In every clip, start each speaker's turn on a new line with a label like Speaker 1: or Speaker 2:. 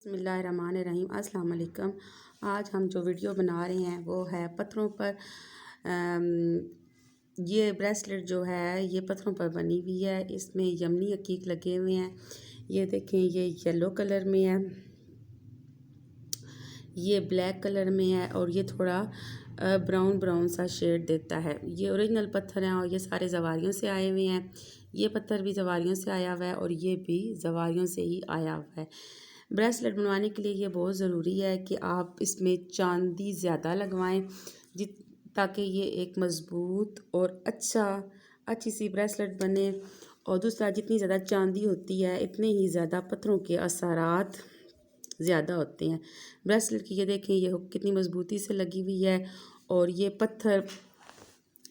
Speaker 1: बिस्मिल्लाहिर्रहमानिर्रहीम। अस्सलाम वालेकुम। आज हम जो वीडियो बना रहे हैं वो है पत्थरों पर। ये ब्रेसलेट जो है ये पत्थरों पर बनी हुई है। इसमें यमनी हकीक लगे हुए हैं। ये देखें, ये येलो कलर में है, ये ब्लैक कलर में है और ये थोड़ा ब्राउन ब्राउन सा शेड देता है। ये ओरिजिनल पत्थर हैं और ये सारे जवारियों से आए हुए हैं। ये पत्थर भी जवारियों से आया हुआ है और ये भी जवारियों से ही आया हुआ है। ब्रेसलेट बनवाने के लिए ये बहुत ज़रूरी है कि आप इसमें चांदी ज़्यादा लगवाएं ताकि ये एक मज़बूत और अच्छी सी ब्रेसलेट बने। और दूसरा, जितनी ज़्यादा चांदी होती है इतने ही ज़्यादा पत्थरों के असरात ज़्यादा होते हैं। ब्रेसलेट की ये देखें, ये हुक कितनी मज़बूती से लगी हुई है और ये पत्थर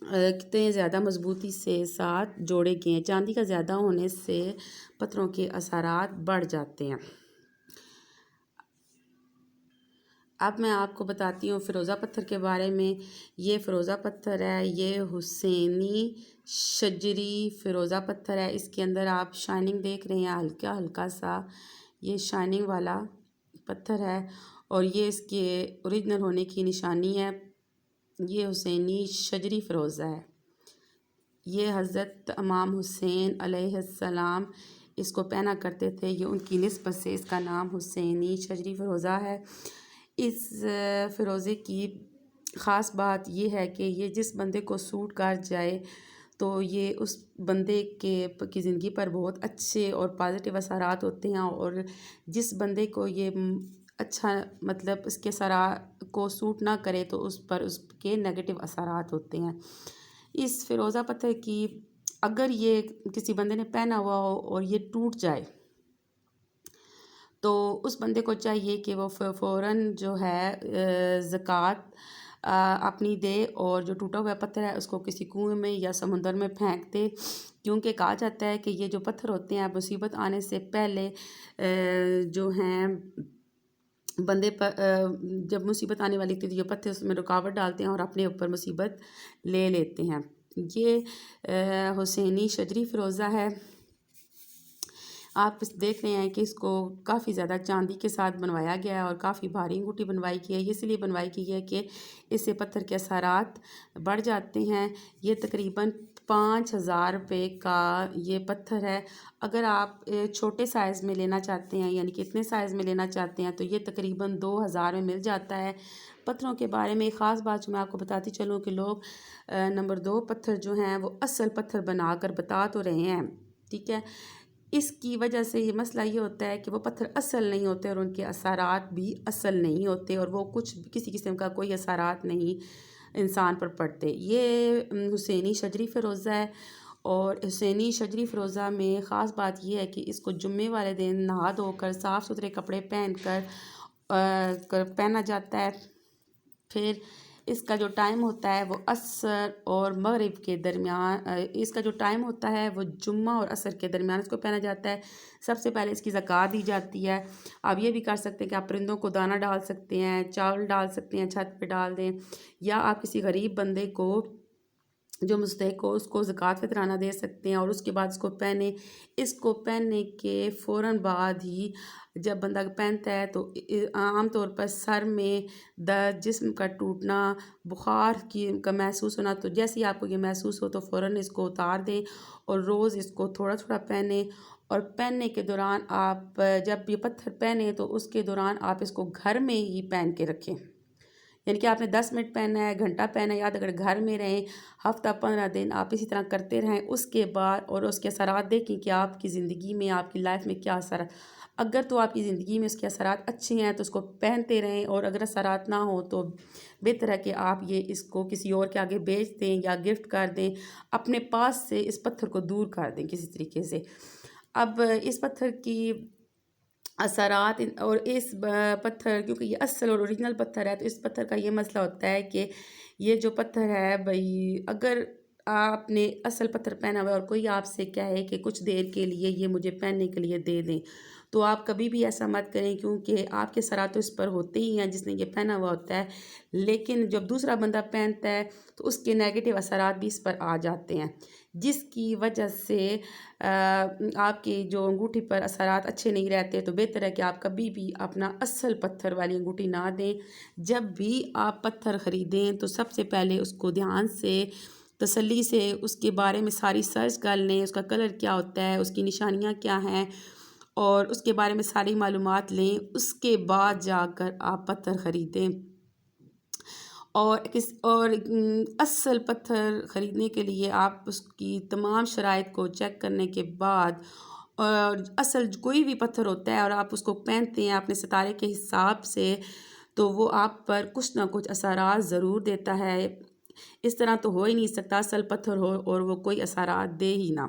Speaker 1: कितने ज़्यादा मज़बूती से साथ जोड़े गए हैं। चांदी का ज़्यादा होने से पत्थरों के असरात बढ़ जाते हैं। अब मैं आपको बताती हूँ फ़िरोज़ा पत्थर के बारे में। ये फ़िरोज़ा पत्थर है, ये हुसैनी शजरी फ़िरोज़ा पत्थर है। इसके अंदर आप शाइनिंग देख रहे हैं, हल्का हल्का सा ये शाइनिंग वाला पत्थर है और ये इसके ओरिजिनल होने की निशानी है। ये हुसैनी शजरी फ़िरोज़ा है। ये हज़रत इमाम हुसैन अलैहिस्सलाम इसको पहना करते थे। ये उनकी निस्बत से इसका नाम हुसैनी शजरी फ़िरोज़ा है। इस फ़िरोज़े की ख़ास बात ये है कि ये जिस बंदे को सूट कर जाए तो ये उस बंदे की ज़िंदगी पर बहुत अच्छे और पॉजिटिव असरात होते हैं। और जिस बंदे को ये अच्छा मतलब इसके असरा को सूट ना करे तो उस पर उसके नेगेटिव असरात होते हैं। इस फ़िरोज़ा पत्थर की अगर ये किसी बंदे ने पहना हुआ हो और ये टूट जाए तो उस बंदे को चाहिए कि वो फ़ौरन जो है ज़कात अपनी दे और जो टूटा हुआ पत्थर है उसको किसी कुएं में या समुंदर में फेंक दे। क्योंकि कहा जाता है कि ये जो पत्थर होते हैं मुसीबत आने से पहले जो हैं बंदे पर जब मुसीबत आने वाली थी तो ये पत्थर उसमें रुकावट डालते हैं और अपने ऊपर मुसीबत ले लेते हैं। ये हुसैनी शजरी फ़िरोज़ा है। आप देख रहे हैं कि इसको काफ़ी ज़्यादा चांदी के साथ बनवाया गया है और काफ़ी भारी अंगूठी बनवाई की है। ये इसलिए बनवाई की है कि इससे पत्थर के असरात बढ़ जाते हैं। ये तकरीबन 5,000 रुपये का ये पत्थर है। अगर आप छोटे साइज़ में लेना चाहते हैं, यानी कि इतने साइज़ में लेना चाहते हैं, तो ये तकरीबन 2,000 में मिल जाता है। पत्थरों के बारे में एक ख़ास बात जो मैं आपको बताती चलूँ कि लोग नंबर 2 पत्थर जो हैं वो असल पत्थर बना कर बता तो रहे हैं, ठीक है। इसकी वजह से ये मसला ये होता है कि वो पत्थर असल नहीं होते और उनके असरात भी असल नहीं होते और वो किसी किस्म का कोई असरात नहीं इंसान पर पड़ते। ये हुसैनी शजरी फ़िरोज़ा है और हुसैनी शजरी फ़िरोज़ा में ख़ास बात ये है कि इसको जुम्मे वाले दिन नहा धोकर साफ़ सुथरे कपड़े पहन कर पहना जाता है। फिर इसका जो टाइम होता है वो असर और मगरिब के दरमियान इसका जो टाइम होता है वो जुम्मा और असर के दरमियान इसको पहना जाता है। सबसे पहले इसकी ज़कात दी जाती है। आप ये भी कर सकते हैं कि आप परिंदों को दाना डाल सकते हैं, चावल डाल सकते हैं, छत पे डाल दें, या आप किसी गरीब बंदे को जो मुस्तहिक हो उसको ज़कात फ़ितराना दे सकते हैं और उसके बाद इसको पहने। इसको पहनने के फ़ौरन बाद ही जब बंदा पहनता है तो आम तौर पर सर में दर्द, जिस्म का टूटना, बुखार का महसूस होना, तो जैसे ही आपको ये महसूस हो तो फ़ौरन इसको उतार दें और रोज़ इसको थोड़ा थोड़ा पहने। और पहनने के दौरान आप जब ये पत्थर पहने तो उसके दौरान आप इसको घर में ही पहन के रखें। यानी कि आपने 10 मिनट पहनना है, घंटा पहनना है, या अगर घर में रहें हफ़्ता 15 दिन आप इसी तरह करते रहें। उसके बाद और उसके असरात देखें कि आपकी ज़िंदगी में, आपकी लाइफ में क्या असर। अगर तो आपकी ज़िंदगी में उसके असरात अच्छे हैं तो उसको पहनते रहें, और अगर असरात ना हो तो बेहतर है कि आप ये इसको किसी और के आगे बेच दें या गिफ्ट कर दें। अपने पास से इस पत्थर को दूर कर दें किसी तरीके से। अब इस पत्थर की असरात और इस पत्थर, क्योंकि ये असल और ओरिजिनल पत्थर है, तो इस पत्थर का ये मसला होता है कि ये जो पत्थर है भाई, अगर आपने असल पत्थर पहना हुआ है और कोई आपसे कहे कि कुछ देर के लिए ये मुझे पहनने के लिए दे दें, تو آپ کبھی بھی ایسا مت کریں، کیونکہ آپ کے اثرات تو اس پر ہوتے ہی ہیں جس نے یہ پہنا ہوا ہوتا ہے، لیکن جب دوسرا بندہ پہنتا ہے تو اس کے نیگیٹو اثرات بھی اس پر آ جاتے ہیں، جس کی وجہ سے آپ کی جو انگوٹھی پر اثرات اچھے نہیں رہتے۔ تو بہتر ہے کہ آپ کبھی بھی اپنا اصل پتھر والی انگوٹھی نہ دیں۔ جب بھی آپ پتھر خریدیں تو سب سے پہلے اس کو دھیان سے تسلی سے اس کے بارے میں ساری سرچ کر لیں، اس کا کلر کیا ہوتا ہے، اس کی نشانیاں کیا ہیں، اور اس کے بارے میں ساری معلومات لیں، اس کے بعد جا کر آپ پتھر خریدیں۔ اور اصل پتھر خریدنے کے لیے آپ اس کی تمام شرائط کو چیک کرنے کے بعد، اور اصل کوئی بھی پتھر ہوتا ہے اور آپ اس کو پہنتے ہیں اپنے ستارے کے حساب سے، تو وہ آپ پر کچھ نہ کچھ اثرات ضرور دیتا ہے۔ اس طرح تو ہو ہی نہیں سکتا اصل پتھر ہو اور وہ کوئی اثرات دے ہی نہ۔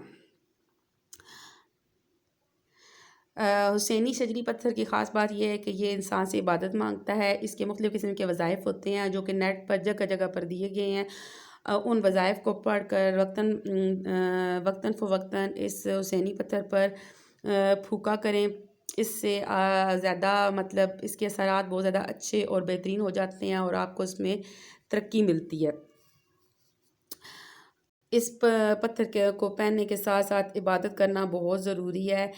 Speaker 1: حسینی شجری پتھر کی خاص بات یہ ہے کہ یہ انسان سے عبادت مانگتا ہے۔ اس کے مختلف قسم کے وظائف ہوتے ہیں جو کہ نیٹ پر جگہ جگہ پر دیے گئے ہیں۔ ان وظائف کو پڑھ کر وقتاً فوقتاً اس حسینی پتھر پر پھونکا کریں۔ اس سے زیادہ مطلب اس کے اثرات بہت زیادہ اچھے اور بہترین ہو جاتے ہیں اور آپ کو اس میں ترقی ملتی ہے۔ اس پتھر کو پہننے کے ساتھ ساتھ عبادت کرنا بہت ضروری ہے۔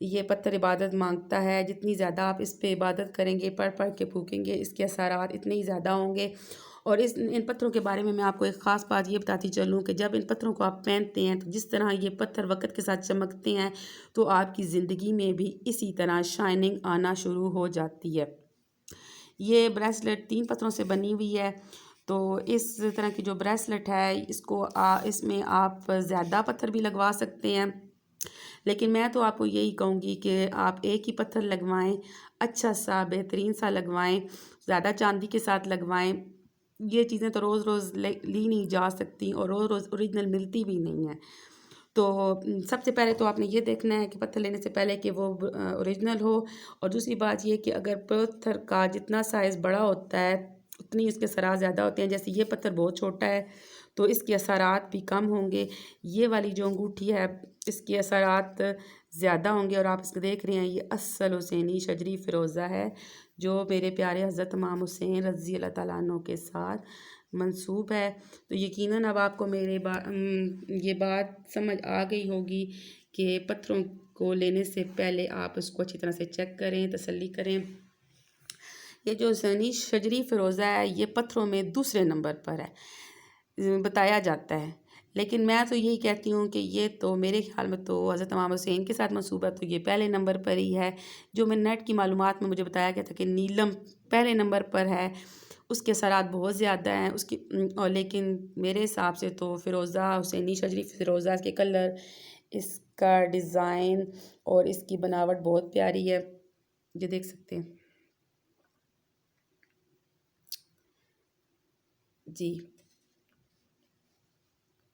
Speaker 1: یہ پتھر عبادت مانگتا ہے، جتنی زیادہ آپ اس پہ عبادت کریں گے، پڑھ پڑھ کے پھونکیں گے، اس کے اثرات اتنے ہی زیادہ ہوں گے۔ اور ان پتھروں کے بارے میں آپ کو ایک خاص بات یہ بتاتی چلوں کہ جب ان پتھروں کو آپ پہنتے ہیں تو جس طرح یہ پتھر وقت کے ساتھ چمکتے ہیں تو آپ کی زندگی میں بھی اسی طرح شائننگ آنا شروع ہو جاتی ہے۔ یہ بریسلٹ 3 پتھروں سے بنی ہوئی ہے، تو اس طرح کی جو بریسلٹ ہے اس میں آپ زیادہ پتھر بھی لگوا سکتے ہیں، لیکن میں تو آپ کو یہی کہوں گی کہ آپ ایک ہی پتھر لگوائیں، اچھا سا بہترین سا لگوائیں، زیادہ چاندی کے ساتھ لگوائیں۔ یہ چیزیں تو روز روز لی نہیں جا سکتی اور روز روز اوریجنل ملتی بھی نہیں ہیں۔ تو سب سے پہلے تو آپ نے یہ دیکھنا ہے کہ پتھر لینے سے پہلے کہ وہ اوریجنل ہو، اور دوسری بات یہ کہ اگر پتھر کا جتنا سائز بڑا ہوتا ہے اتنی اس کے اثرات زیادہ ہوتے ہیں۔ جیسے یہ پتھر بہت چھوٹا ہے تو اس کے اثرات بھی کم ہوں گے، یہ والی جو انگوٹھی ہے اس کے اثرات زیادہ ہوں گے۔ اور آپ اس کو دیکھ رہے ہیں، یہ اصل حسینی شجری فیروزہ ہے جو میرے پیارے حضرت امام حسین رضی اللہ تعالیٰ عنہ کے ساتھ منسوب ہے۔ تو یقیناً اب آپ کو یہ بات سمجھ آ گئی ہوگی کہ پتھروں کو لینے سے پہلے آپ اس کو اچھی طرح سے چیک کریں، تسلی کریں۔ یہ جو حسینی شجری فیروزہ ہے یہ پتھروں میں دوسرے نمبر پر ہے بتایا جاتا ہے، لیکن میں تو یہی کہتی ہوں کہ یہ تو میرے خیال میں تو حضرت امام حسین کے ساتھ منسوب ہے، تو یہ پہلے نمبر پر ہی ہے۔ جو میں نیٹ کی معلومات میں مجھے بتایا گیا تھا کہ نیلم پہلے نمبر پر ہے، اس کے اثرات بہت زیادہ ہیں لیکن میرے حساب سے تو فیروزہ، حسینی شجری فیروزہ کے کلر، اس کا ڈیزائن اور اس کی بناوٹ بہت پیاری ہے، یہ دیکھ سکتے ہیں جی۔